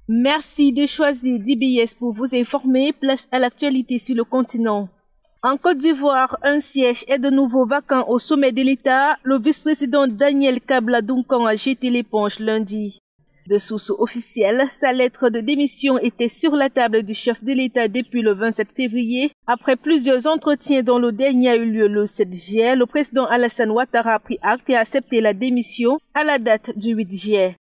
Merci de choisir DBS pour vous informer. Place à l'actualité sur le continent. En Côte d'Ivoire, un siège est de nouveau vacant au sommet de l'État. Le vice-président Daniel Kabla-Duncan a jeté l'éponge lundi. De sources officielles, sa lettre de démission était sur la table du chef de l'État depuis le 27 février. Après plusieurs entretiens dont le dernier a eu lieu le 7 juillet, le président Alassane Ouattara a pris acte et a accepté la démission à la date du 8 juillet.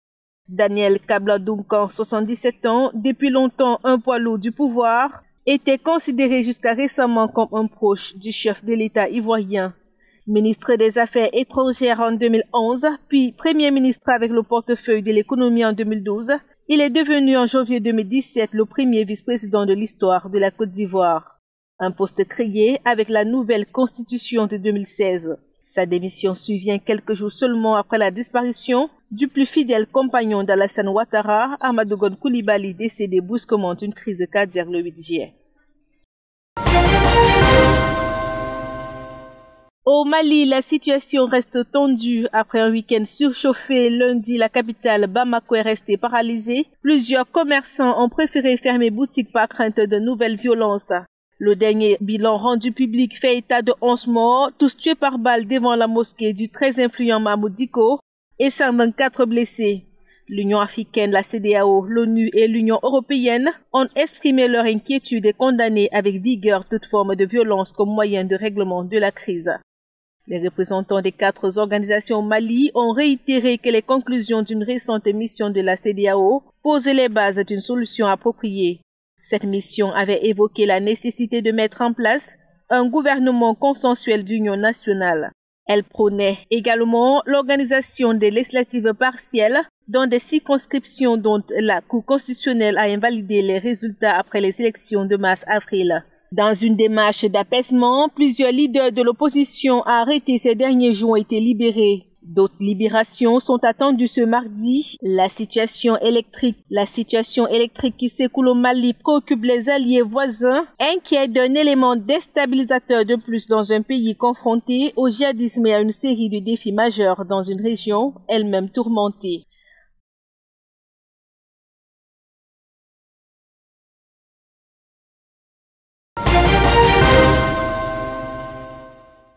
Daniel Kabla-Duncan, 77 ans, depuis longtemps un poids lourd du pouvoir, était considéré jusqu'à récemment comme un proche du chef de l'État ivoirien. Ministre des Affaires étrangères en 2011, puis Premier ministre avec le portefeuille de l'économie en 2012, il est devenu en janvier 2017 le premier vice-président de l'histoire de la Côte d'Ivoire. Un poste créé avec la nouvelle constitution de 2016. Sa démission survient quelques jours seulement après la disparition du plus fidèle compagnon d'Alassane Ouattara, Amadou Gon Coulibaly, décédé brusquement d'une crise cardiaque le 8 juillet. Au Mali, la situation reste tendue. Après un week-end surchauffé, lundi, la capitale Bamako est restée paralysée. Plusieurs commerçants ont préféré fermer boutique par crainte de nouvelles violences. Le dernier bilan rendu public fait état de 11 morts, tous tués par balle devant la mosquée du très influent Mahmoud Dicko, et 124 blessés. L'Union africaine, la CEDEAO, l'ONU et l'Union européenne ont exprimé leur inquiétude et condamné avec vigueur toute forme de violence comme moyen de règlement de la crise. Les représentants des 4 organisations au Mali ont réitéré que les conclusions d'une récente mission de la CEDEAO posaient les bases d'une solution appropriée. Cette mission avait évoqué la nécessité de mettre en place un gouvernement consensuel d'union nationale. Elle prônait également l'organisation des législatives partielles dans des circonscriptions dont la Cour constitutionnelle a invalidé les résultats après les élections de mars-avril. Dans une démarche d'apaisement, plusieurs leaders de l'opposition arrêtés ces derniers jours ont été libérés. D'autres libérations sont attendues ce mardi. La situation électrique qui s'écoule au Mali préoccupe les alliés voisins, inquiets d'un élément déstabilisateur de plus dans un pays confronté au djihadisme et à une série de défis majeurs dans une région elle-même tourmentée.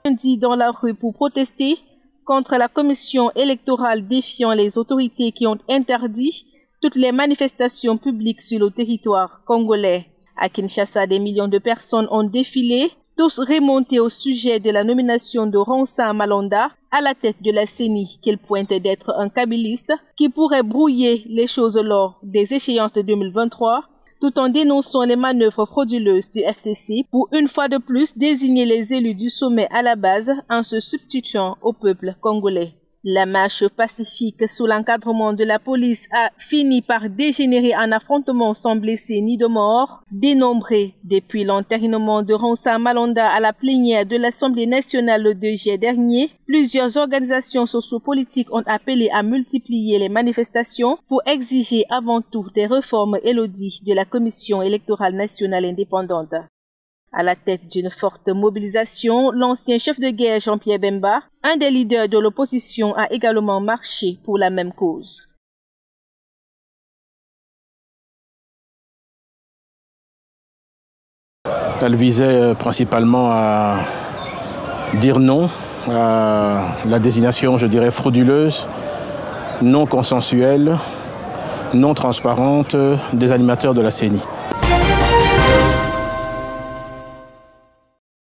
Lundi dans la rue pour protester contre la commission électorale défiant les autorités qui ont interdit toutes les manifestations publiques sur le territoire congolais. À Kinshasa, des millions de personnes ont défilé, tous remontés au sujet de la nomination de Ronsa Malonda à la tête de la CENI, qu'il pointe d'être un kabyliste qui pourrait brouiller les choses lors des échéances de 2023, tout en dénonçant les manœuvres frauduleuses du FCC pour une fois de plus désigner les élus du sommet à la base en se substituant au peuple congolais. La marche pacifique sous l'encadrement de la police a fini par dégénérer en affrontement sans blessés ni de morts, dénombrés depuis l'entérinement de Ronsa Malonda à la plénière de l'Assemblée nationale le 2 juillet dernier. Plusieurs organisations sociopolitiques ont appelé à multiplier les manifestations pour exiger avant tout des réformes élodies de la Commission électorale nationale indépendante. À la tête d'une forte mobilisation, l'ancien chef de guerre Jean-Pierre Bemba, un des leaders de l'opposition, a également marché pour la même cause. Elle visait principalement à dire non à la désignation, je dirais, frauduleuse, non consensuelle, non transparente des animateurs de la CENI.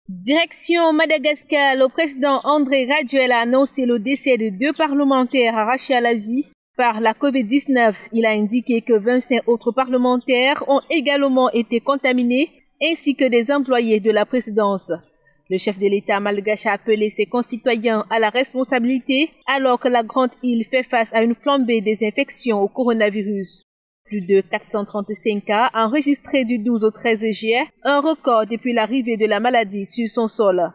Direction Madagascar, le président André Rajoelina a annoncé le décès de 2 parlementaires arrachés à la vie par la COVID-19. Il a indiqué que 25 autres parlementaires ont également été contaminés, ainsi que des employés de la présidence. Le chef de l'État malgache a appelé ses concitoyens à la responsabilité alors que la grande île fait face à une flambée des infections au coronavirus. Plus de 435 cas enregistrés du 12 au 13 juillet, un record depuis l'arrivée de la maladie sur son sol.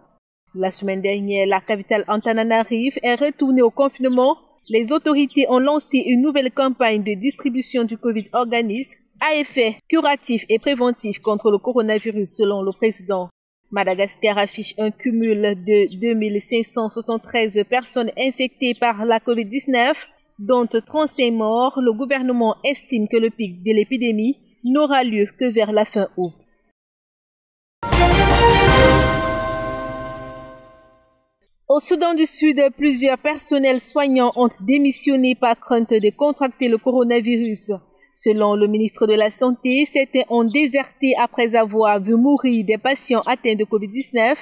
La semaine dernière, la capitale Antananarive est retournée au confinement. Les autorités ont lancé une nouvelle campagne de distribution du Covid-organisme à effet curatif et préventif contre le coronavirus selon le président. Madagascar affiche un cumul de 2573 personnes infectées par la COVID-19, dont 35 morts. Le gouvernement estime que le pic de l'épidémie n'aura lieu que vers la fin août. Au Soudan du Sud, plusieurs personnels soignants ont démissionné par crainte de contracter le coronavirus. Selon le ministre de la Santé, certains ont déserté après avoir vu mourir des patients atteints de Covid-19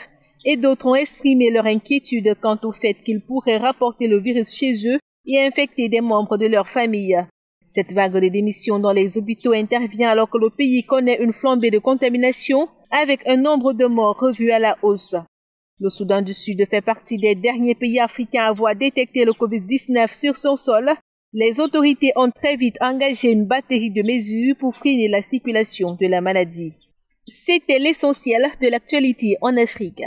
et d'autres ont exprimé leur inquiétude quant au fait qu'ils pourraient rapporter le virus chez eux et infecter des membres de leur famille. Cette vague de démissions dans les hôpitaux intervient alors que le pays connaît une flambée de contamination avec un nombre de morts revu à la hausse. Le Soudan du Sud fait partie des derniers pays africains à avoir détecté le Covid-19 sur son sol. Les autorités ont très vite engagé une batterie de mesures pour freiner la circulation de la maladie. C'était l'essentiel de l'actualité en Afrique.